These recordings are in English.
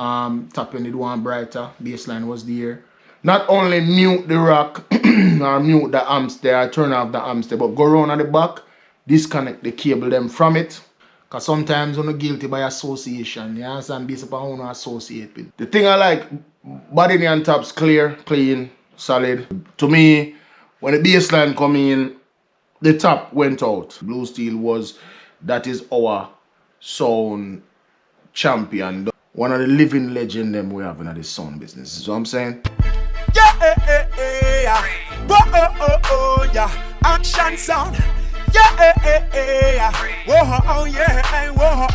Top end it one brighter, baseline was there. Not only mute the rack or mute the amps there, turn off the amps there, but go around at the back, disconnect the cable them from it. Cause sometimes you're guilty by association, you understand, based upon who you associate with. The thing I like, body and tops clear, clean, solid. To me, when the baseline come in, the top went out. Blue Steel that is our sound champion. One of the living legend them we have in this sound business. You know what I'm saying? Yeah, yeah. Action sound. Yeah, whoa, yeah, whoa.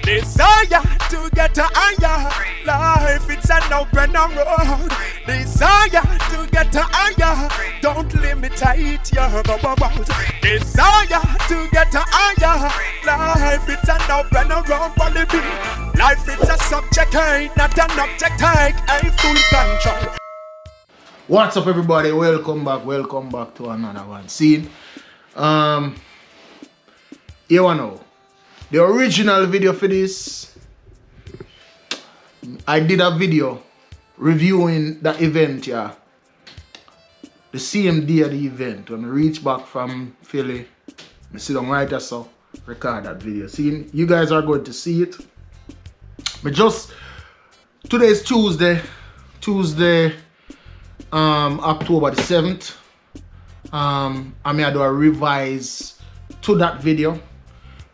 Desire to get to higher. Life, it's an open road. Desire to get to higher. Don't limit it, yeah. Desire to get to higher. Life, it's an open road. Life, it's a subject, not an object. I full control. What's up, everybody? Welcome back to another one. See, you know, the original video for this, I did a video reviewing the event, yeah. The same day of the event, when I reached back from Philly, I sit down right there, so record that video. See, you guys are going to see it. But today is Tuesday, October the 7th. I'm gonna do a revise to that video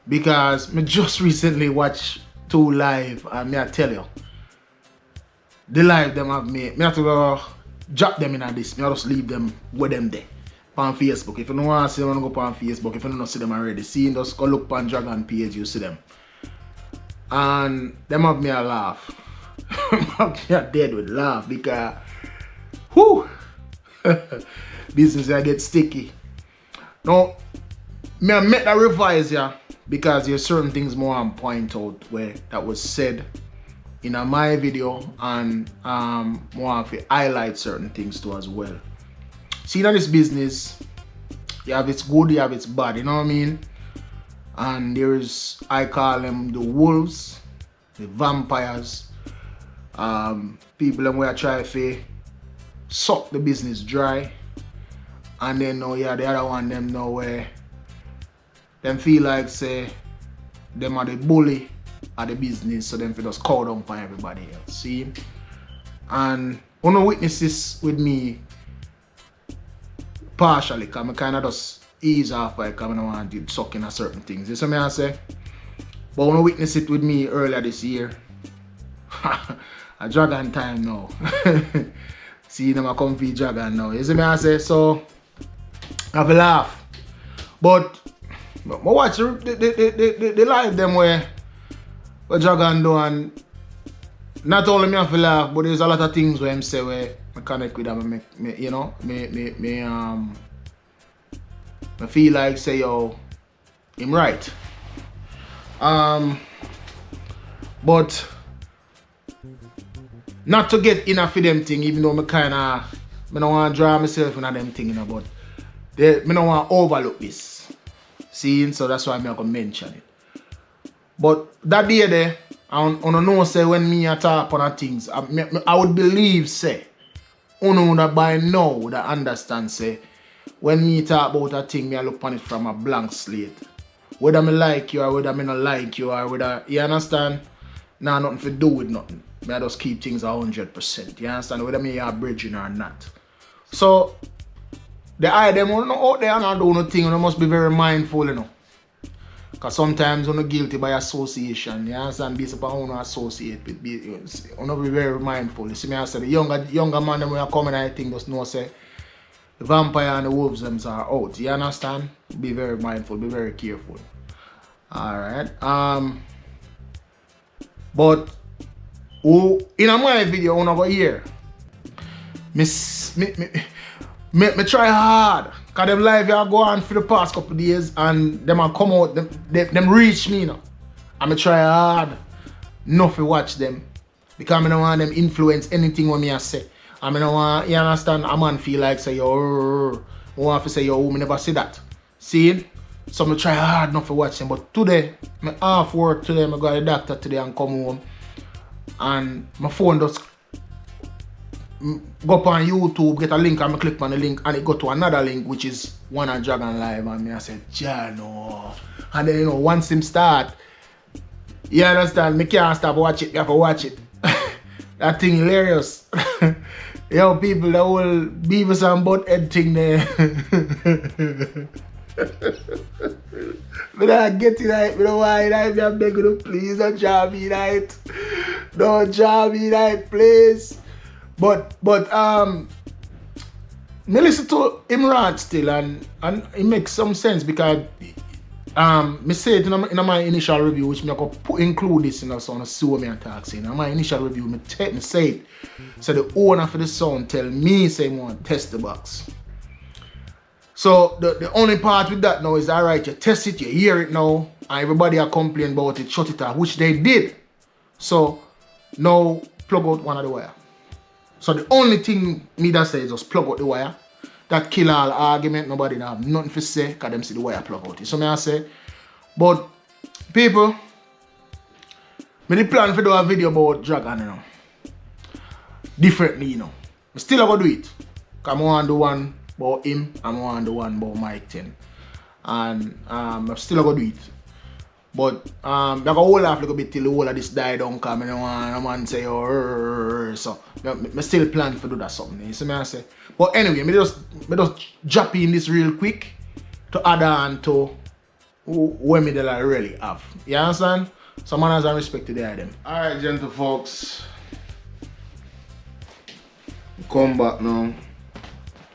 because I just recently watched 2 live, and me I tell you, the live them have me have to go drop them in this. Me I just leave them with them there on Facebook. If you don't want to see them, go on Facebook. If you don't see them already, see, just go look on Dragon page, you see them. And them have me a laugh. I'm dead with laugh because whoo, business I get sticky. Now, me I make that revise here because there's certain things more I point out where that was said in my video, and more of it highlight certain things too as well. See, in this business, you have its good, you have its bad, you know what I mean? And there's, I call them the wolves, the vampires, people them where try to suck the business dry, and then now yeah, the other one them know where them feel like say them are the bully of the business, so them feel just cow down for everybody else. See, and one of witnesses with me partially, cause I kind of just ease off by because I don't want to sucking at certain things. You see me I say, but one of witness it with me earlier this year. A dragon time now. See them a comfy dragon now. You see me I say, so I have a laugh. But watch the live them where dragon do, and not only me have to laugh, but there's a lot of things where him say where I connect with them, you know, I feel like say yo, him right. But not to get enough of them thing, even though I don't want to draw myself into them thing, you know, but I don't want to overlook this. See, so that's why I'm going to mention it. But that day there, I don't know say when me talk on things, I would believe say, that by now would understand say, when me talk about a thing, me I look on it from a blank slate. Whether me like you or whether me not like you or whether, you understand? Nah, nothing to do with nothing. Me I just keep things 100%. You understand? Whether me are bridging or not. So, the eye them out there and not do nothing, you must be very mindful, you know. Because sometimes you're guilty by association. You understand? Based upon who you associate with. You're be very mindful. You see me I say the younger man them when you come in, I think just know say the vampire and the wolves them are out. You understand? Be very mindful, be very careful. Alright. But in my video, I'm not going to hear. Me try hard. Because them live here go on for the past couple of days and them come out, them reach me now. And me try hard not to watch them. Because I don't want them influence anything what me I say. I don't want, you understand, a man feel like say, yo, I want to say, yo, me never say that. See? So I try hard not to watch them. But today, I half work today, I go to the doctor today and come home. and my phone just go up on YouTube, get a link, and I click on the link, and it go to another link, which is one on Dragon Live, and me I said, no. And then, you know, once him start, you understand, me can't stop watch it, you have to watch it. That thing hilarious. Yo, people, the whole Beavis and Butthead thing there. But I get it right, but why I'm begging you, please don't job me right. Don't job me right, please. But me listen to him rant still, and it makes some sense because me say it in my initial review, which me could include this in a sound, so me and talk saying. In my initial review, me say it. So the owner for the sound tell me say he want to test the box. So the only part with that now is alright, you test it, you hear it now, and everybody are complaining about it, shut it off, which they did. So now plug out one of the wire. So the only thing me that say is just plug out the wire. That kill all argument, nobody have nothing to say because them see the wire plug out. So me I say, but people, me the plan for do a video about Dragon, you know. Differently, you know. I still gonna do it. Cause I want to do one about him, and I want to do one about Mike 10. And I'm still gonna do it. But I gotta hold off a little bit till the whole of this die down, cause I don't want a man say, oh, so I still plan to do that something. You see me I say? But anyway, me just drop in this real quick to add on to what me that I really have. You understand? So manners and respect to the them. Alright, gentle folks. Come back now.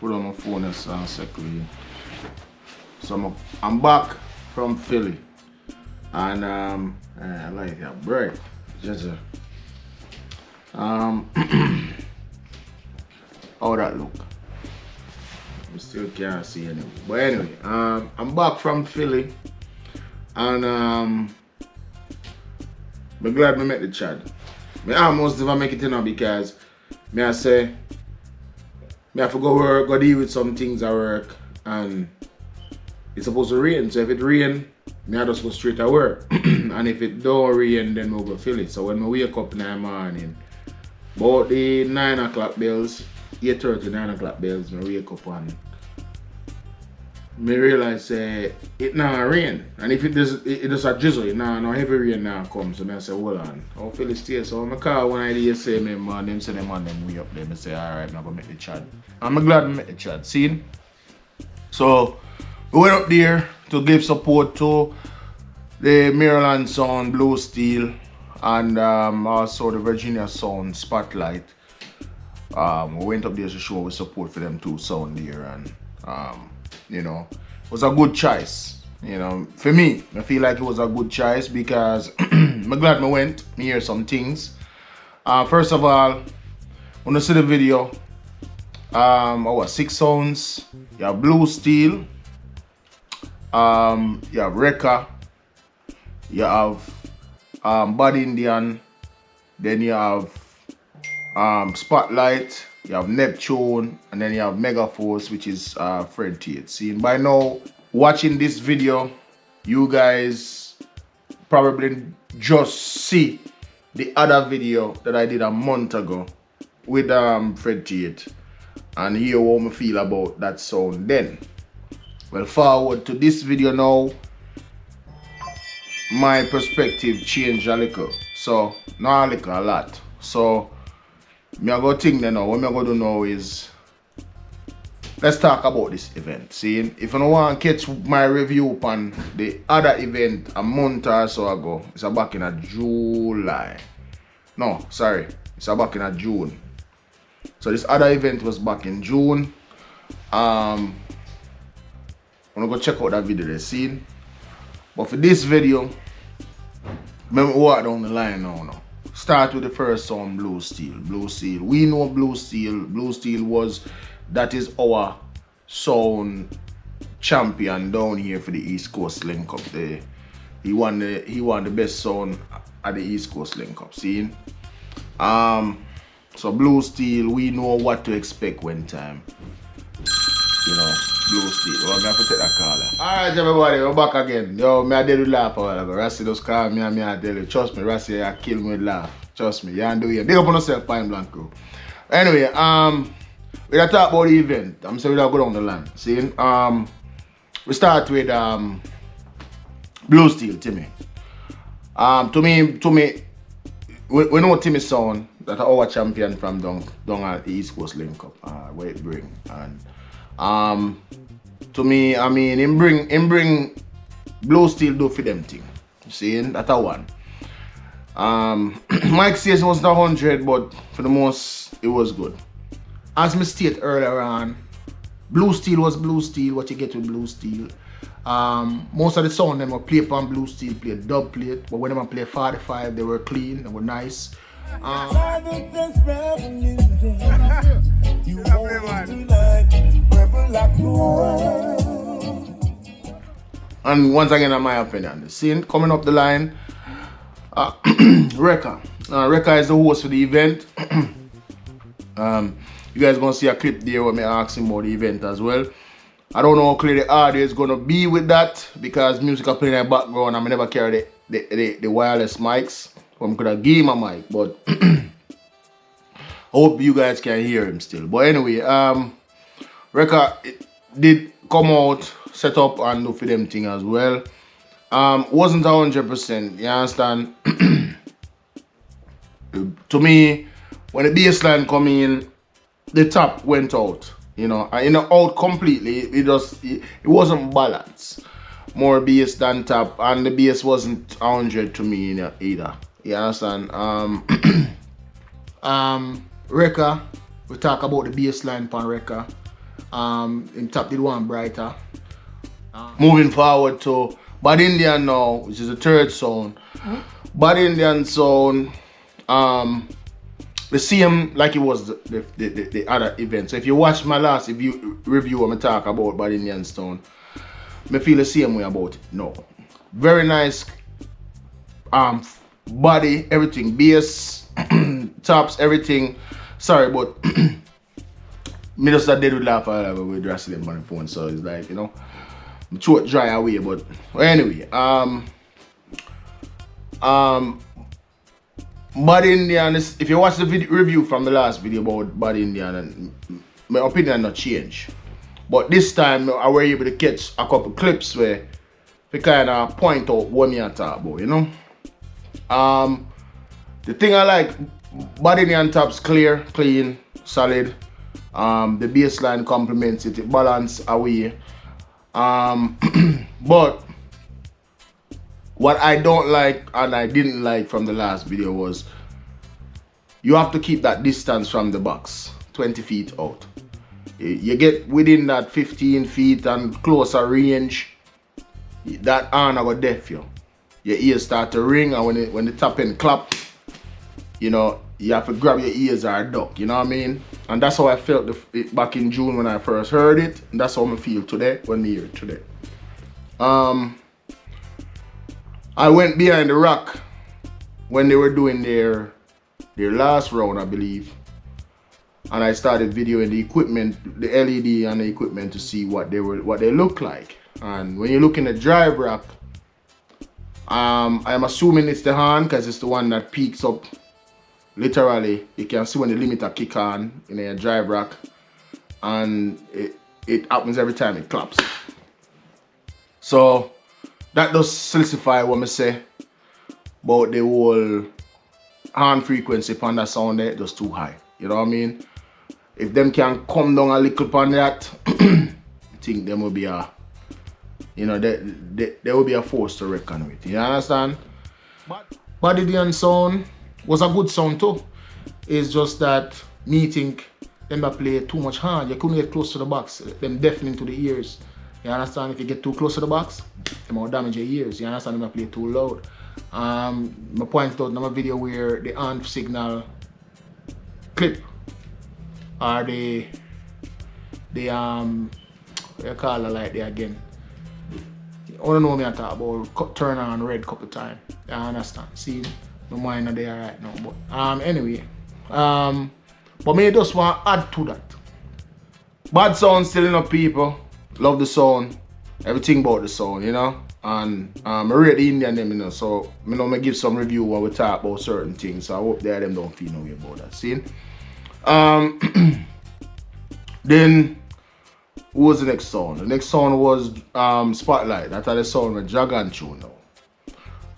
Put on my phone and sound secretly. So I'm back from Philly. And I like that bright. Just how that look? I still can't see anyway. But anyway, I'm back from Philly, and I'm glad we met the Chad. I almost never make it in now because I say I have to go work, go deal with some things at work, and it's supposed to rain. So if it rain, I just go straight to work. And if it don't rain, then we'll go Philly. So when I wake up in the morning, about the 9 o'clock bells, 8:30, 9 o'clock bells, I wake up and I realize it now rain. And if it does a drizzle, no heavy rain now comes. So I say, hold on, I'll Philly stay. So I call one idea, say, man, them say them and them way up there. I say, alright, I'm going to make the Chad. I'm glad I met the Chad. See? So we went up there to give support to the Maryland Sound, Blue Steel, and also the Virginia Sound Spotlight. We went up there to show our support for them two sound there, and you know, it was a good choice. You know, for me, I feel like it was a good choice because I'm glad I went. I hear some things. First of all, when you see the video, our 6 sounds. You have Blue Steel. You have Recka. You have Bad Indian. Then you have Spotlight. You have Neptune, and then you have Megaforce, which is Fred Tate. See, by now, watching this video, you guys probably just see the other video that I did a month ago with Fred Tate, and hear what I feel about that sound then. Well, forward to this video now, my perspective changed a little. So, not a little, a lot. So, me I go think now, what me I go do now is, let's talk about this event. See, if you don't want to catch my review on the other event a month or so ago, it's back in July. No, sorry, it's back in June. So this other event was back in June. I'm gonna go check out that video there, see. But for this video, remember walk down the line now. Start with the first song, Blue Steel. Blue Steel. We know Blue Steel. Blue Steel that is our sound champion down here for the East Coast Link Up. He won the best sound at the East Coast Link Up. See? So Blue Steel, we know what to expect when time. You know, Blue Steel. Well, I'm going to take that call. Alright everybody, we're back again. Yo, I did laugh a while ago. Rassi just called me and I tell you, trust me, Rassi I kill me with laugh. Trust me, you can do it. Big up on yourself, Pine Blank crew. Anyway, we gotta talk about the event. I'm saying we gotta go down the line. See, we start with Blue Steel, Timmy. To me, we know Timmy sound that our champion from down at the East Coast Link Up, where it bring. And to me, I mean, him bring Blue Steel do for them thing. See, that's a one. Mike says it wasn't 100, but for the most, it was good. As I stated earlier on, Blue Steel was Blue Steel, what you get with Blue Steel. Most of the sound them were play upon Blue Steel, play dub plate, but when they play 45, they were clean, they were nice. And once again, in my opinion, the scene coming up the line, Recka. Recka is the host for the event. You guys gonna see a clip there where me ask him about the event as well. I don't know how clear the audio is gonna be with that because music are playing in the background and I never carry the wireless mics. So I'm gonna give him a mic, but I hope you guys can hear him still. But anyway, Recka did come out, set up and do for them thing as well. Wasn't 100%, you understand? To me, when the bass line come in, the top went out. Out completely. It wasn't balanced. More bass than top, and the bass wasn't 100 to me either. You understand? Recka, we talk about the bass line on Recka. In top did one brighter. Moving forward to Bad Indian now, which is the third sound. Bad Indian sound, the same like it was the other event. So if you watch my last review when I talk about Bad Indian sound, I feel the same way about it. No, very nice. Body, everything, bass, tops, everything. Sorry, but me just did with laugh with wrestling on the phone. So it's like my throat dry away. But anyway, Bad Indian is, if you watch the review from the last video about Bad Indian, and my opinion not change. But this time I were able to catch a couple clips where we kind of point out what me I talk about, The thing I like, Bad Indian tops clear, clean, solid. The bass line complements it, it balance away. But what I don't like and I didn't like from the last video was you have to keep that distance from the box, 20 feet out. You get within that 15 feet and closer range, that arm will deaf you. Your ears start to ring, and when the top end clap, you have to grab your ears or duck, you know what I mean? And that's how I felt back in June when I first heard it. And that's how I feel today when I hear it today. I went behind the rock when they were doing their last round, I believe. And I started videoing the equipment, the LED and the equipment to see what they look like. And when you look in the drive rack, I'm assuming it's the horn because it's the one that peaks up. Literally, you can see when the limiter kick on in a drive rack, and it happens every time it claps. So that does solidify what I say about the whole horn frequency on that sound there, just too high. You know what I mean? If them can come down a little upon that, I think them will be a, there will be a force to reckon with. You understand? Bad Indian sound was a good sound too. It's just that me think them that play too much hard. You couldn't get close to the box. Them deafening to the ears. You understand? If you get too close to the box, it will damage your ears. You understand? Them that play too loud. I pointed out in my video where the on signal clip or the what you call it like there again. I don't know what I talk about. Turn on red couple times. You understand? See, my mind not there right now. But anyway, but me just want to add to that. Bad sound still enough people. Love the sound. Everything about the sound, And I rate the Indian them, you know, so I know I give some review when we talk about certain things. So I hope them don't feel no way about that. See? Then who was the next song? The next song was Spotlight. That's the song with Dragon tune now.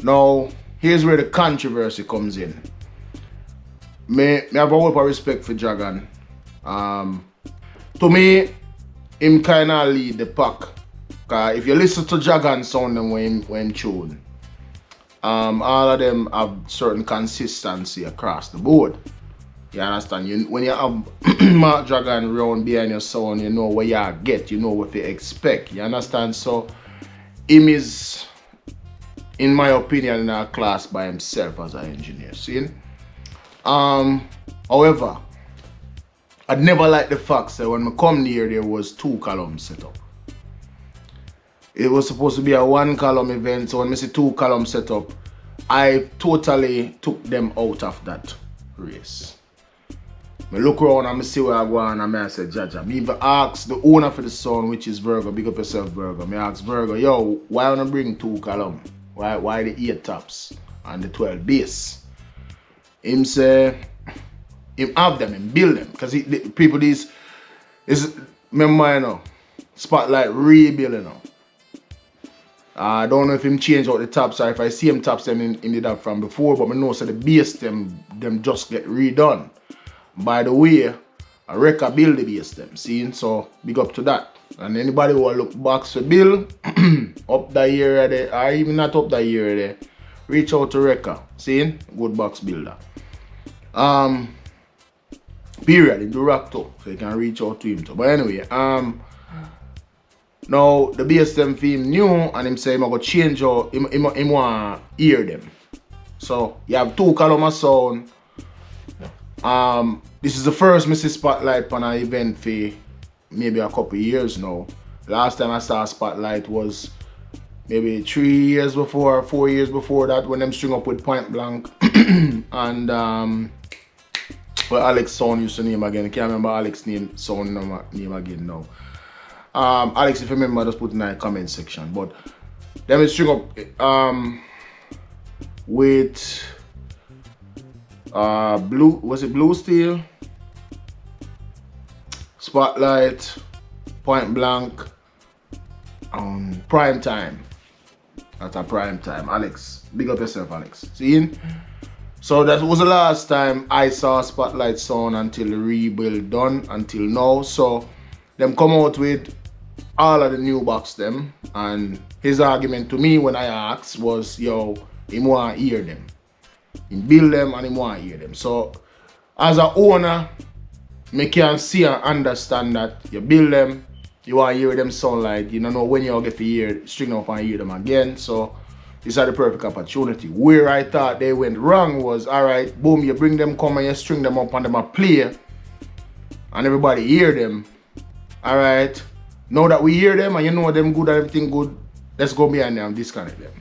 Now, here's where the controversy comes in. Me have a lot of respect for Dragon. To me, him kinda lead the pack. Cause if you listen to Dragon sound them when tune, all of them have certain consistency across the board. You understand? When you have Mark Dragon round behind your sound, you know what you get, you know what you expect. You understand? So him is, in my opinion, in a class by himself as an engineer. See? However, I'd never liked the fact that when I come here, there was 2 columns set up. It was supposed to be a 1 column event, so when I see 2 columns set up, I totally took them out of that race. I look around and I see where I go and I say, Jaja. I even ask the owner for the sound, which is Virgo, big up yourself, Virgo. I ask Virgo, yo, why don't I bring 2 columns? Why the 8 tops and the 12 bass? Him say, him have them, him build them. Because people is remember, you know, Spotlight rebuild, you know. I don't know if him change out the tops or if I see him tops them in the dub from before, but I know so the bass them just get redone. By the way, Recka build the bass them, see? So big up to that. And anybody who look box for bill up the area there, or even not up the area there, reach out to Recka, see? Good box builder. Period, in the rock too, so you can reach out to him too. But anyway, now the bass them theme new and him say him go change out, him want hear them. So you have 2 column sound. This is the first Mr. Spotlight on an event for maybe a couple years now. Last time I saw Spotlight was maybe 3 years before, 4 years before that when them string up with Point Blank and well, Alex sound used to name again. I can't remember Alex's sound name again now. Alex, if you remember, just put in the comment section. But them string up with Blue Steel, Spotlight, Point Blank, Prime Time. That's a Prime Time. Alex, big up yourself, Alex. See? So that was the last time I saw Spotlight sound until the rebuild done until now. So them come out with all of the new box them, and his argument to me when I asked was, yo, he want to hear them. He build them and he want to hear them. So as an owner, I can see and understand that you build them, you want to hear them sound like, you don't know when you get to hear, string up and hear them again. So this is the perfect opportunity. Where I thought they went wrong was, alright, boom, you bring them, come and you string them up and them a play, and everybody hear them. Alright, now that we hear them and you know them good and everything good, let's go behind them and disconnect them.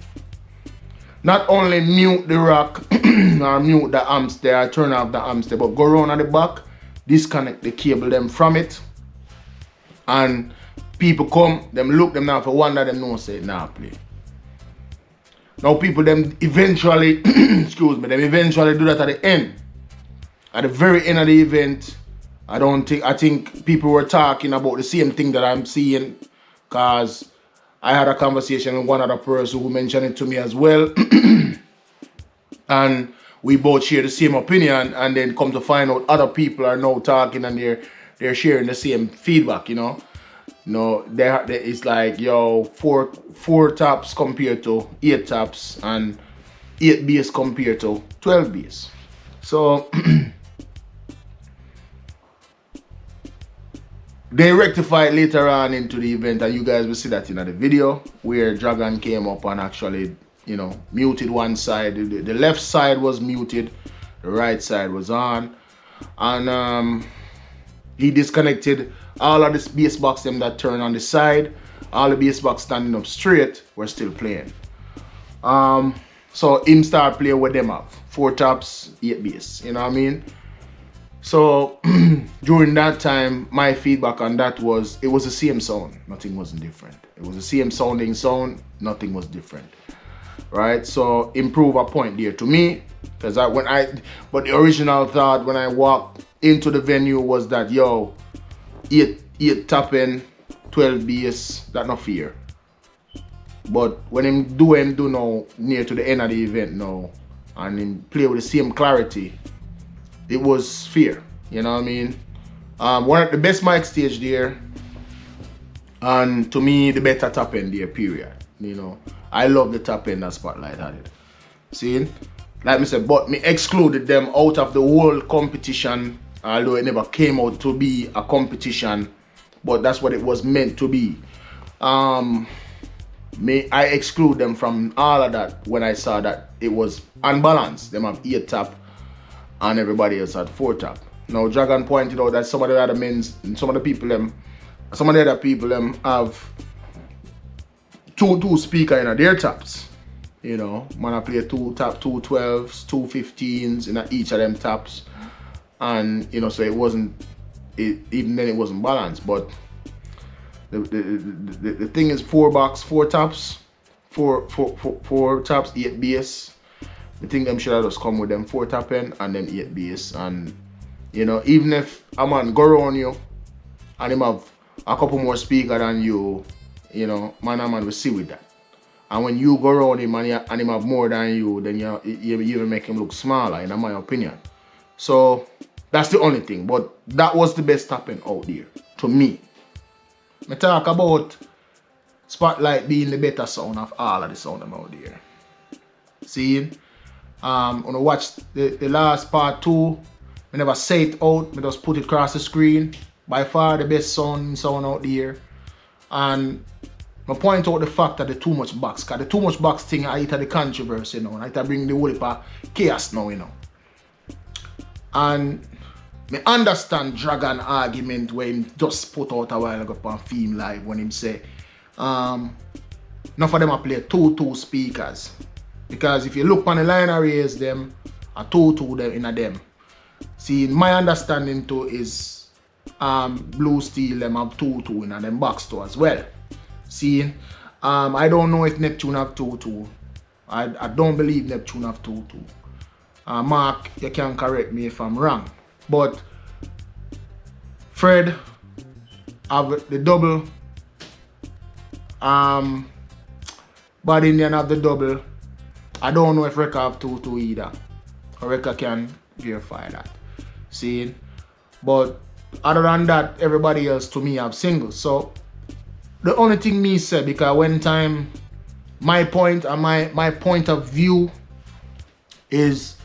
Not only mute the rock or mute the amps there, turn off the amps there, but go around at the back, disconnect the cable them from it, and people come, them look them now for wonder them know say it now play. Now people them eventually, excuse me, them eventually do that at the end. At the very end of the event, I think people were talking about the same thing that I'm seeing, cause I had a conversation with one other person who mentioned it to me as well. And we both share the same opinion, and then come to find out other people are now talking and they're sharing the same feedback, you know. No, it's like, yo, four tops compared to 8 tops and 8 bass compared to 12 bass. So they rectified later on into the event, and you guys will see that in the video where Dragon came up and actually, you know, muted one side. The left side was muted, the right side was on, and he disconnected all of this bass box them that turn on the side. All the bass box standing up straight were still playing. So him start playing with them up 4 tops, 8 bass, you know what I mean? So during that time, my feedback on that was it was the same sound, nothing wasn't different. It was the same sounding sound, nothing was different. Right? So improve a point there to me. Because but the original thought when I walked into the venue was that 8 tapping, 12 bass, that no fear. But when him do now near to the end of the event now and him play with the same clarity, it was fear. You know what I mean? One of the best mic stage there, and to me the better top end there, period. You know, I love the top end that Spotlight had it. See? Like I said, but me excluded them out of the whole competition, although it never came out to be a competition, but that's what it was meant to be. I exclude them from all of that when I saw that it was unbalanced. Them have 8 tap and everybody else had 4 tap. Now Dragon pointed out that some of the other some of the other people have two speaker in their taps. You know, man, I play 2 tap, 2 12s, 2 15s in each of them taps, and you know, so even then it wasn't balanced. But the thing is, 4 box, 4 taps, 4 taps, 8 bass. I think them should have just come with them 4 tapping and them 8 bass, and you know, even if a man go around you and him have a couple more speaker than you, you know, man will see with that. And when you go around him and him have more than you, then you even make him look smaller, in my opinion. So that's the only thing. But that was the best tapping out there, to me. I talk about Spotlight being the better sound of all of the sound out there. See? When I watched the last part 2, I never say it out, I just put it across the screen. By far the best sound out there. And I point out the fact that the too much box, because the too much box thing I hit the controversy, you know, and I bring the whole heap of chaos now, you know. And I understand Dragon argument where he just put out a while ago on Theme Live when him say, none of them are play 2 speakers. Because if you look on the line arrays, them are 2 them in a them. See, my understanding too is Blue Steel them have 2 in a them box too as well. See, I don't know if Neptune have 2. I don't believe Neptune have 2. Mark, you can correct me if I'm wrong. But Fred have the double. Bad Indian have the double. I don't know if Recka have 2 either. Or Recka can verify that. See? But other than that, everybody else to me have singles. So the only thing me say, because when time my point and my point of view is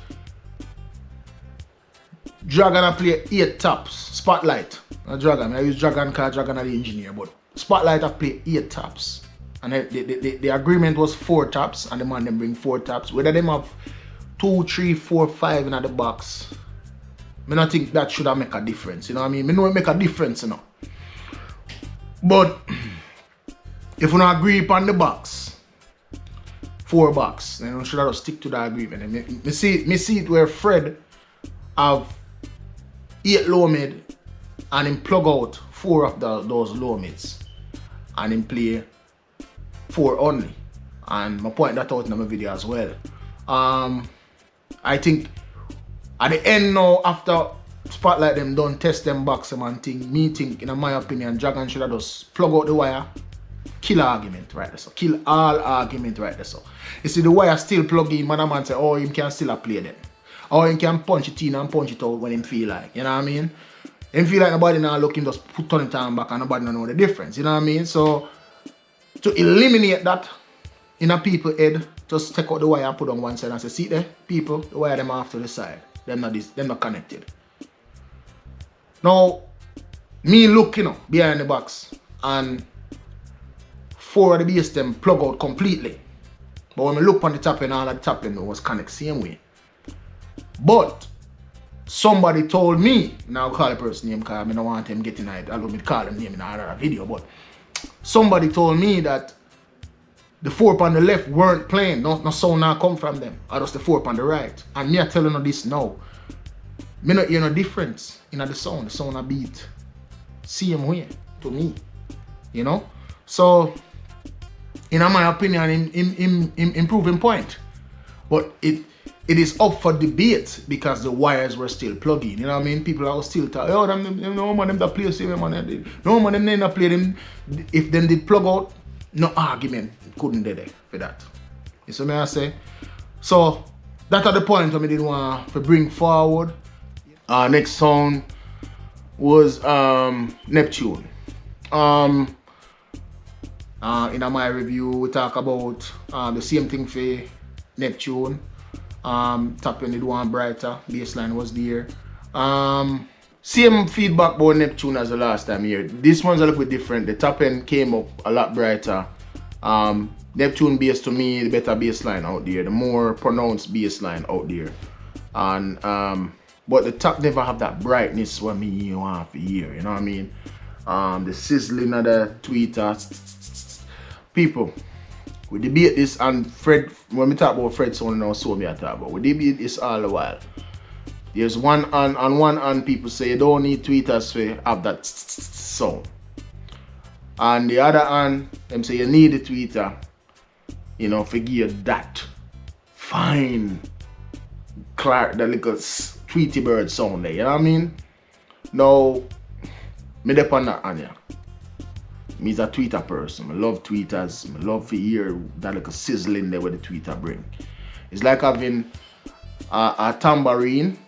Dragon play 8 taps, Spotlight. Not Dragon, I use Dragon because Dragon are the engineer, but Spotlight have play 8 taps. And the agreement was 4 taps, and the man them bring 4 taps. Whether them have 2, 3, 4, 5 in the box, I don't think that should have make a difference. You know what I mean? I know it make a difference, you know. But if we don't agree upon the box, 4 box, then we should have to stick to the agreement. And me see it where Fred have 8 low mid and him plug out 4 of those low mids and him play 4 only. And I point that out in my video as well. I think at the end now, after Spotlight them done test them box them and thing, me think, in my opinion, Dragon should have just plug out the wire, kill argument right there, so kill all argument right there. So you see the wire still plug in, man say, oh, him can still play them. Or him can punch it in and punch it out when him feel like, you know what I mean? Him feel like nobody now look him just turn it on back and nobody know the difference, you know what I mean? So to eliminate that in a people head, just take out the wire and put on one side and say, see there, people, the wire them off to the side. Them not connected. Now, me look, you know, behind the box and 4 of the bass them plug out completely. But when I look on the top end, all of the top end was connected same way. But somebody told me, now I'll call the person name because I don't want him getting it. I don't call him name in another video, but somebody told me that the 4 on the left weren't playing. No sound now come from them. Or just the 4 on the right. And me are telling you this now. me not hear no difference in the sound. The sound a beat same way to me, you know. So, in my opinion, in improving point, but it is up for debate because the wires were still plugged in. You know what I mean? People are still talking, oh, no man them that play same man. No man them not play them. If them did plug out, no argument couldn't be there for that. You see me I say? So that are the point I did want to bring forward. Next song was Neptune. In my review we talk about the same thing for Neptune. Top end did one brighter, bassline was there. Same feedback about Neptune as the last time here. This one's a little bit different. The top end came up a lot brighter. Neptune bass to me, the better bassline out there, the more pronounced bassline out there. And but the top never have that brightness what me want to hear, you know what I mean? The sizzling of the tweeters. People, we debate this, and Fred, when we talk about Fred sound now, so me I talk about. We debate this all the while. There's one on one hand people say you don't need tweeters to have that sound. And the other hand, them say you need a tweeter, you know, for give that fine, that little Tweety bird sound there, you know what I mean? Now, me depend on that on ya. Me's a tweeter person. I love tweeters. I love to hear that little sizzling there where the tweeter bring. It's like having a tambourine,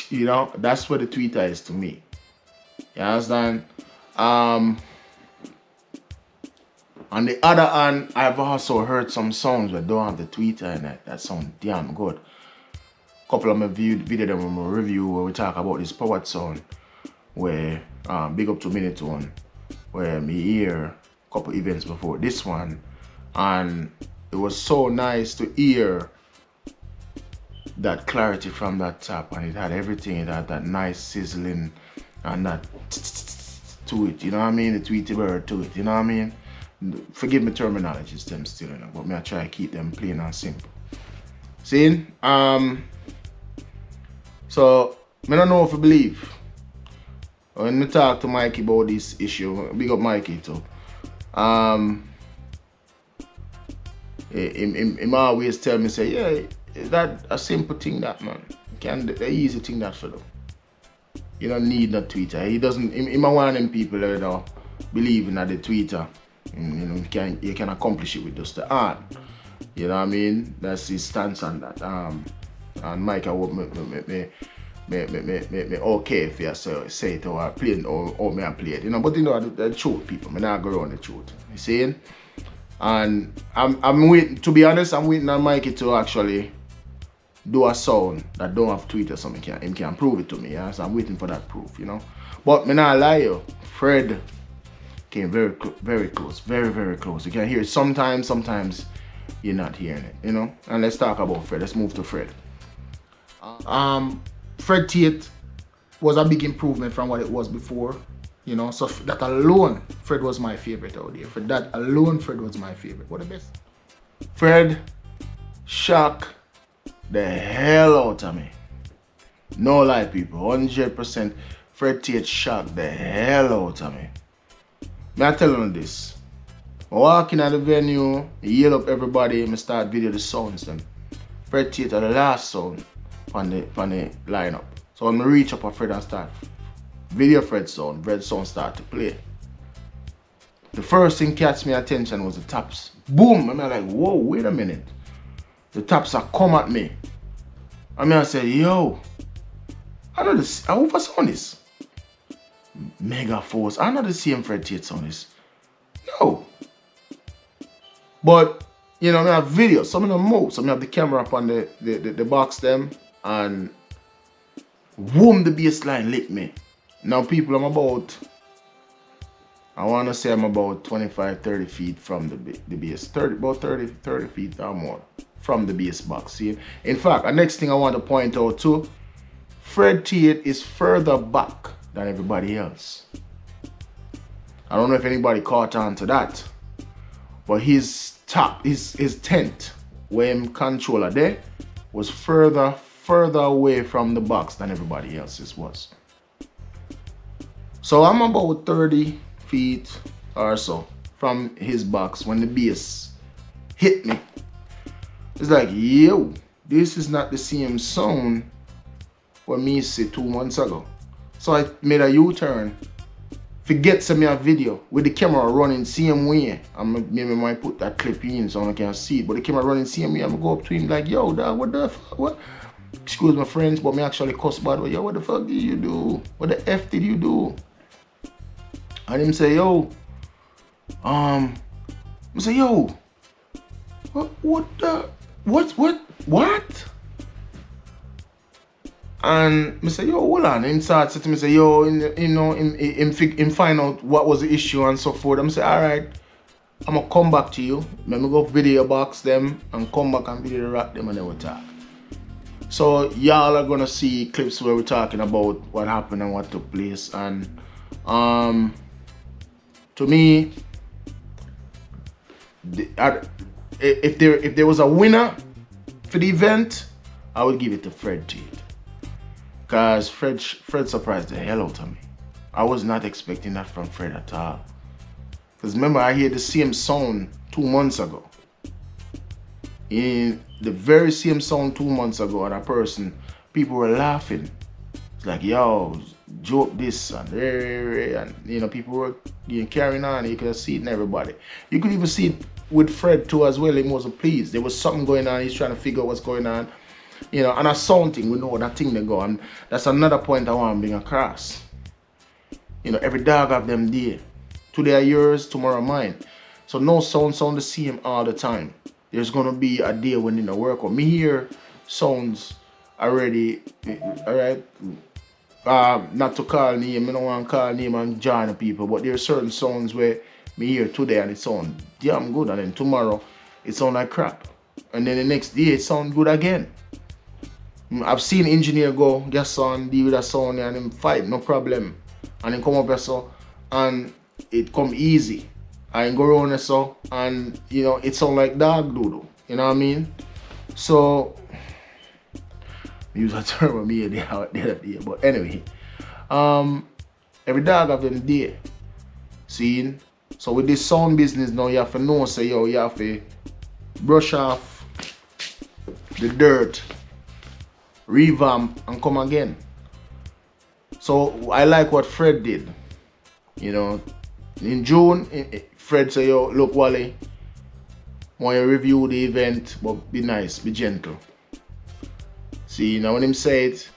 you know, that's what the tweeter is to me. You understand? On the other hand, I've also heard some songs that don't have the tweeter in it. That sound damn good. Couple of my video them in my review where we talk about this powered sound, where big up to minute one, where me hear a couple events before this one, and it was so nice to hear that clarity from that top, and it had everything. It had that nice sizzling and that to it, you know what I mean? The Tweety bird to it, you know what I mean? Forgive me terminologies, them still, you know, but me I try to keep them plain and simple. See? So, I don't know if I believe. When I talk to Mikey about this issue, big up Mikey too. He always tell me, say, yeah, that a simple thing that, man. The easy thing that for them. You don't need no Twitter. He doesn't, he might want them people that don't believe in the Twitter. You know, you can accomplish it with just the art. You know what I mean? That's his stance on that. And Mike, I would me okay if you say it or play it or me I play it, you know. But you know the truth, people. Me not go around the truth. You see? And I'm waiting. To be honest, I'm waiting on Mikey to actually do a sound that don't have Twitter, so he can prove it to me. Yeah? So I'm waiting for that proof, you know. But me not lie you, Fred came very close, very close. You can hear it sometimes you're not hearing it, you know. And let's talk about Fred. Let's move to Fred. Fred Tate was a big improvement from what it was before, you know. So that alone, Fred was my favorite out there. For that alone, Fred was my favorite. What the best? Fred shocked the hell out of me. No lie, people. 100%. Fred Tate shocked the hell out of me. May I tell you this? I walk in at the venue, I yell up everybody, I start video the sounds then. Fred Tate are the last sound on the lineup. So when I reach up a Fred and start video Fred sound start to play. The first thing catch my attention was the taps. Boom! I'm like, whoa, wait a minute. The taps are come at me. I said, yo, I know this, I hope I sound this. Mega Force. I know the same Fred Tate sound this. No. But, you know, I have videos. Some of them move. Some have the camera up on the box them. And boom, the bass line lit me. Now people, I'm about, I want to say I'm about 25-30 feet from the bass. About 30 feet or more from the bass box. See? In fact, the next thing I want to point out too, Fred Tate is further back than everybody else. I don't know if anybody caught on to that, but his tent where him controller there was further further away from the box than everybody else's was. So I'm about 30 feet or so from his box when the bass hit me. It's like, yo, this is not the same sound what me see 2 months ago. So I made a U-turn. Forget some a video with the camera running same way. Maybe might put that clip in so I can see it. But the camera running same way. I'm gonna go up to him like, yo, dog, what the fuck? What? Excuse my friends, but me actually cuss bad. But yo, what the fuck did you do? What the F did you do? And him say, yo, I say, yo, what? And I say, yo, hold on. Him start to me say, yo, him find out what was the issue and so forth. I'm say, all right, I'm gonna come back to you. Let me go video box them and come back and video rock them and then we'll talk. So y'all are gonna see clips where we're talking about what happened and what took place. And to me, if there was a winner for the event, I would give it to Fred Tate. Because Fred surprised the hell out of me. I was not expecting that from Fred at all. Because remember, I heard the same sound 2 months ago. In the very same sound 2 months ago, and a person, people were laughing. It's like, yo, joke this and you know, people were carrying on. You could see it in everybody. You could even see it with Fred too as well. He wasn't pleased. There was something going on. He's trying to figure out what's going on. You know, and a sound thing, we know that thing they go, and that's another point I want to bring across. You know, every dog have them day. Today are yours, tomorrow mine. So no sound the same all the time. There's gonna be a day when you know work. Or me hear sounds already, alright. Not to call name, I don't want to call name and join people, but there are certain sounds where me hear today and it sound damn good, and then tomorrow it sound like crap. And then the next day it sound good again. I've seen engineer go get sound, deal with a sound and him fight, no problem. And then come up here so and it come easy. And go around there so and you know it sound like dog doodle. You know what I mean? So use a term of me the other day. But anyway. Every dog have them day. See? So with this sound business now you have to know say yo, you have to brush off the dirt, revamp and come again. So I like what Fred did. You know, in June, Fred said, yo, look Wally, want you review the event, but be nice, be gentle. See, now when him say it,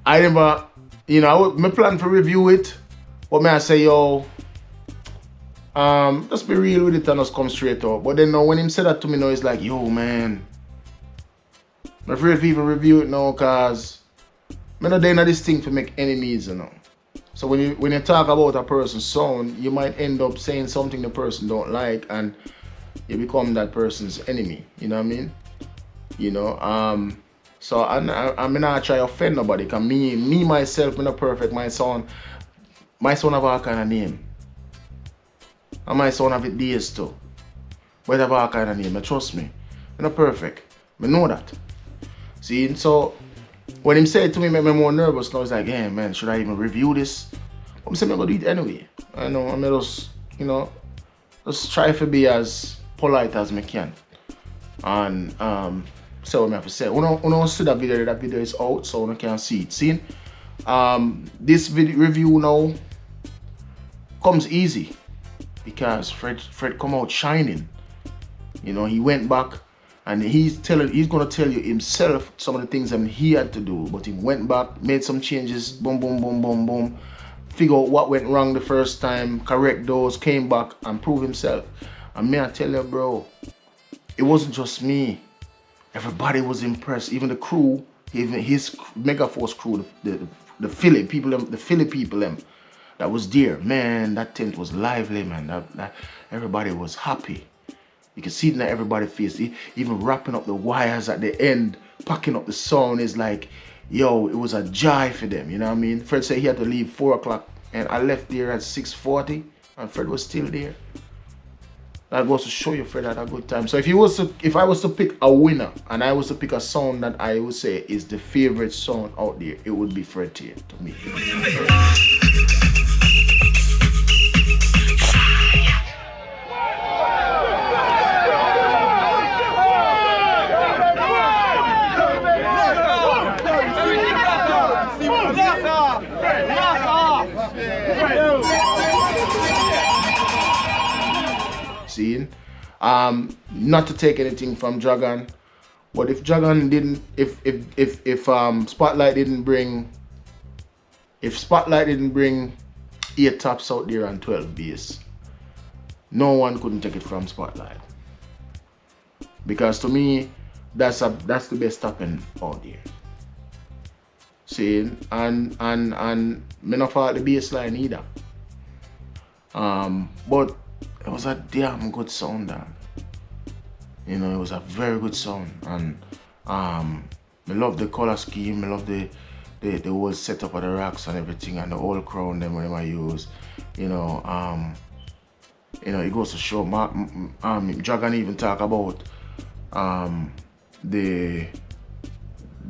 I never, you know, I plan to review it, but I say, yo, just be real with it and just come straight up. But then now when him said that to me now, it's like, yo, man, I'm afraid to even review it now because I'm not doing this thing to make enemies, you know. So when you talk about a person's sound, you might end up saying something the person don't like and you become that person's enemy. You know what I mean? You know, so I'm not try to offend nobody because me myself, I'm not perfect. My son have all kind of name. And my son have it days too. But have all kind of name. Trust me. I'm not perfect. I know that. See, so when him said it to me, it made me more nervous. Now it's like, hey man, should I even review this? I'm saying I'm gonna do it anyway. I know, I'm gonna just, you know, just try to be as polite as I can. And say what I have to say. When I see that video is out, so I can see it. See, this video review now comes easy because Fred come out shining. You know, he went back. And he's gonna tell you himself some of the things that he had to do, but he went back, made some changes, boom, boom, boom, boom, boom, figure out what went wrong the first time, correct those, came back and prove himself. And may I tell you, bro, it wasn't just me. Everybody was impressed, even the crew, even his Megaforce crew, the Philly people, that was there. Man, that tent was lively, man. That everybody was happy. You can see it in everybody's face. Even wrapping up the wires at the end, packing up the sound is like, yo, it was a joy for them. You know what I mean? Fred said he had to leave 4 o'clock, and I left there at 6:40, and Fred was still there. That goes to show you Fred had a good time. So if I was to pick a winner and I was to pick a song that I would say is the favorite song out there, it would be Fred Tate to me. Seeing, not to take anything from Dragon, but if Dragon didn't, if Spotlight didn't bring 8 tops out there and 12 bass, no one couldn't take it from Spotlight. Because to me, that's the best tapping out there. See, and me not fault the bass line either. But it was a damn good sound, dog. You know, it was a very good sound, and I love the color scheme. I love the whole setup of the racks and everything, and the whole crown them when I use. You know, it goes to show. Dragon even talk about the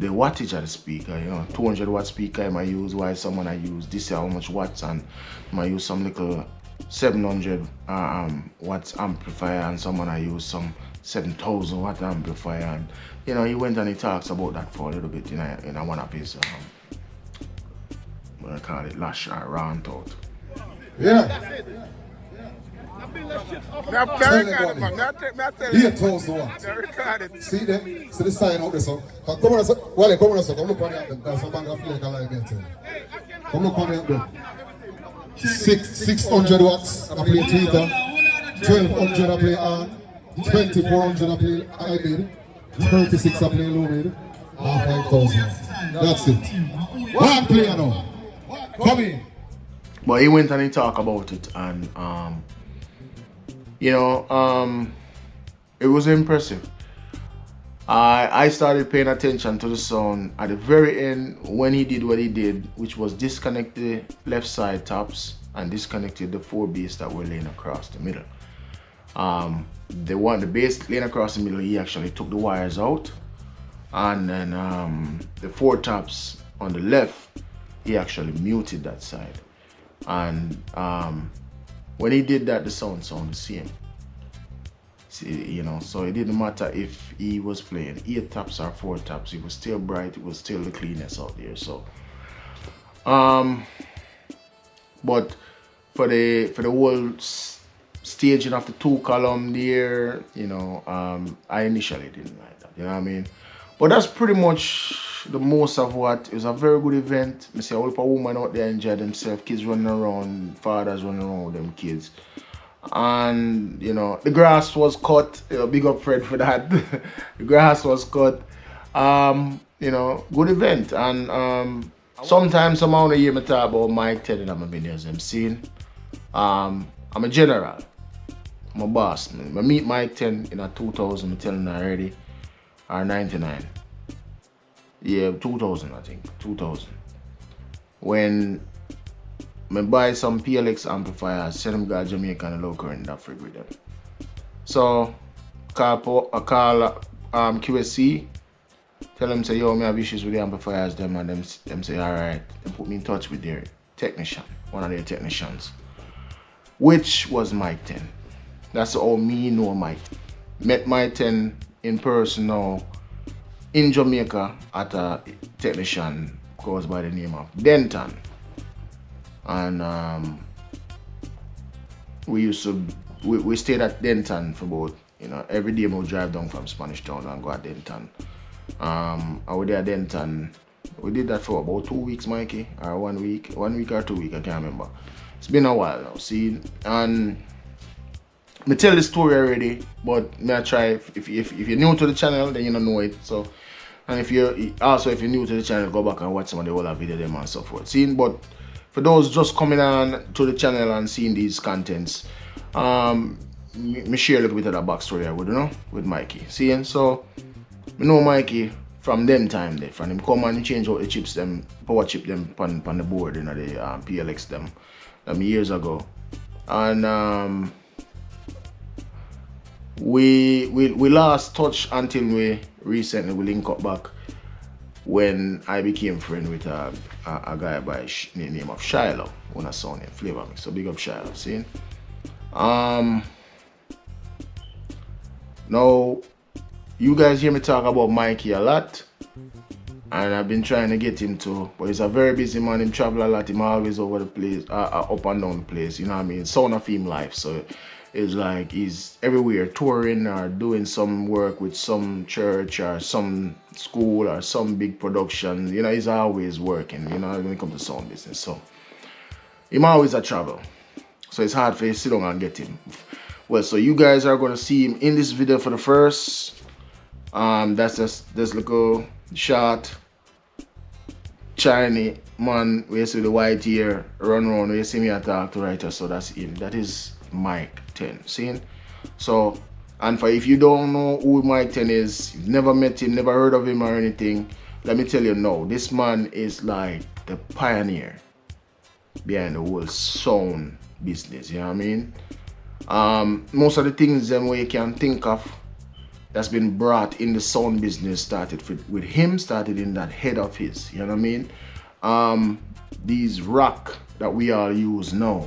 wattage of the speaker. You know, 200 watt speaker I might use. Why someone I use this year how much watts, and I might use some little 700 watts amplifier, and someone I use some 7,000 watt amplifier, and you know, he went and he talks about that for a little bit in one of his what I call it, lash or rant out. Yeah. Here toes the watts. See them? See the sign out there, so come on, well, come on, so come look on the there's some bang of flake alive here. Come look on the 600 watts I play tweeter, 1200 I play on, 2400 I play high mid, 36 I play low mid, and 5000. That's it. One player now. Come in. But he went and he talked about it, and it was impressive. I started paying attention to the sound at the very end when he did what he did, which was disconnect the left side tops and disconnected the 4 bass that were laying across the middle. The bass laying across the middle, he actually took the wires out, and then the 4 tops on the left, he actually muted that side. And when he did that, the sound sounded the same. See, you know, so it didn't matter if he was playing 8 taps or 4 taps, it was still bright, it was still the cleanest out there. So but for the whole staging of the 2 column there, you know, I initially didn't like that, you know what I mean? But that's pretty much the most of what. It was a very good event. I see a whole heap of women out there enjoy themselves, kids running around, fathers running around with them kids. And you know, the grass was cut. You know, big up Fred for that. The grass was cut. You know, good event. And sometimes somehow you hear me talk about Mike telling them my videos I'm seeing. I'm a general. I'm a boss. I meet Mike 10 in a 2000, I'm telling him already. Or 99. Yeah, 2000 I think. 2000. When I buy some PLX amplifiers, send them to Jamaica and low current that frig with them. So I call QSC, tell them say, yo, me have issues with the amplifiers, them, and them say, alright. They put me in touch with their technician, one of their technicians, which was Mike 10. That's all me know Mike. Met Mike 10 in person now in Jamaica at a technician goes by the name of Denton. And we stayed at Denton for about, you know, every day we would drive down from Spanish Town and go at Denton. I was there at Denton. We did that for about 2 weeks, Mikey, or 1 week or 2 weeks, I can't remember. It's been a while now, see, and I tell the story already, but may I try, if you're new to the channel, then you don't know it, so, and if you're new to the channel, go back and watch some of the older video them and so forth, see, but for those just coming on to the channel and seeing these contents, me share a little bit of that backstory I would, you know, with Mikey. See, so I know Mikey from them time there, from him come and change out the chips them, power chip them on the board, you know, the PLX them years ago. And we lost touch until we recently we link up back when I became friend with a guy by the name of Shiloh, one of son in Flavor Mix. So big up Shiloh, see? Now you guys hear me talk about Mikey a lot, and I've been trying to get him to, but he's a very busy man. Him travel a lot. Him always over the place, up and down the place. You know what I mean? Sound of him life. So it's like he's everywhere, touring or doing some work with some church or some school or some big production. You know, he's always working. You know, when it comes to sound business. So him always a travel. So it's hard for you to sit down and get him. Well, so you guys are gonna see him in this video for the first. That's just this little short Chinese man where you see the white hair run around where you see me talk to writer. So that's him. That is Mike 10. See? So, and for if you don't know who Mike 10 is, you've never met him, never heard of him or anything, let me tell you now, this man is like the pioneer behind the whole sound business. You know what I mean? Most of the things them where you can think of that's been brought in the sound business started with him, started in that head of his, you know what I mean? These rack that we all use now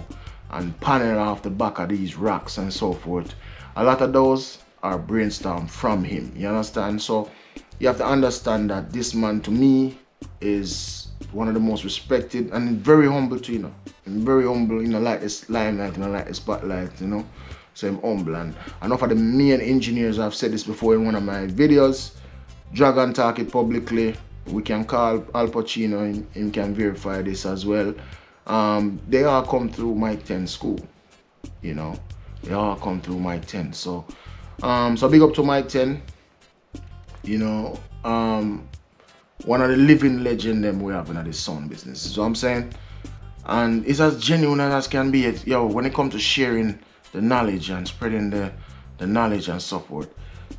and panel off the back of these racks and so forth, a lot of those are brainstormed from him, you understand? So you have to understand that this man to me is one of the most respected and very humble too, you know, and very humble, you know, like this limelight, you know, like the spotlight, you know. So I'm humble, and enough of the main engineers, I've said this before in one of my videos, Dragon talk it publicly. We can call Al Pacino and he can verify this as well. They all come through Mike 10 school, you know. They all come through Mike 10. So so big up to Mike 10, you know. One of the living legend them we have in this sound business. So I'm saying, and it's as genuine as can be. Yo, when it comes to sharing the knowledge and spreading the knowledge and so forth,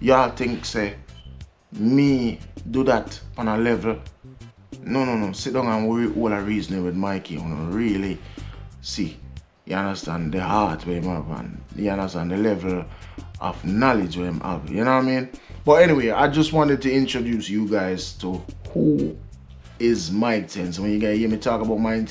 y'all think say me do that on a level? No. Sit down and worry all the reasoning with Mikey. You know, really see. You understand the heart where him have and you understand the level of knowledge where him have. You know what I mean? But anyway, I just wanted to introduce you guys to who is Mike 10. So when you guys hear me talk about Mike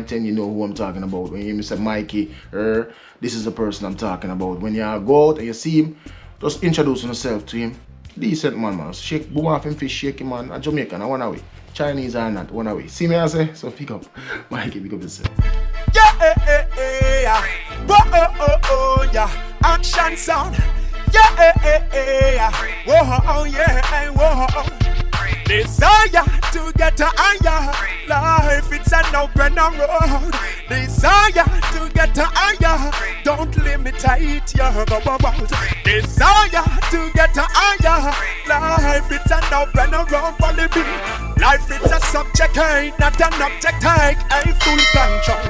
10, you know who I'm talking about. When you hear me say Mikey, this is the person I'm talking about. When you go out and you see him, just introduce yourself to him. Decent man. Shake, boom off him fish, shake him, man. A Jamaican, I one away. Chinese are not, one away. See me I say? So pick up. Mikey, pick up yourself. Yeah. Whoa, yeah. Action sound. Yeah. Whoa, yeah. Whoa. Desire to get to higher life, it's an open road. Desire to get to higher, don't limit it, yeah, go about. Desire to get to higher life, it's an open road. Life it's a subject, ain't not an object, ain't full control.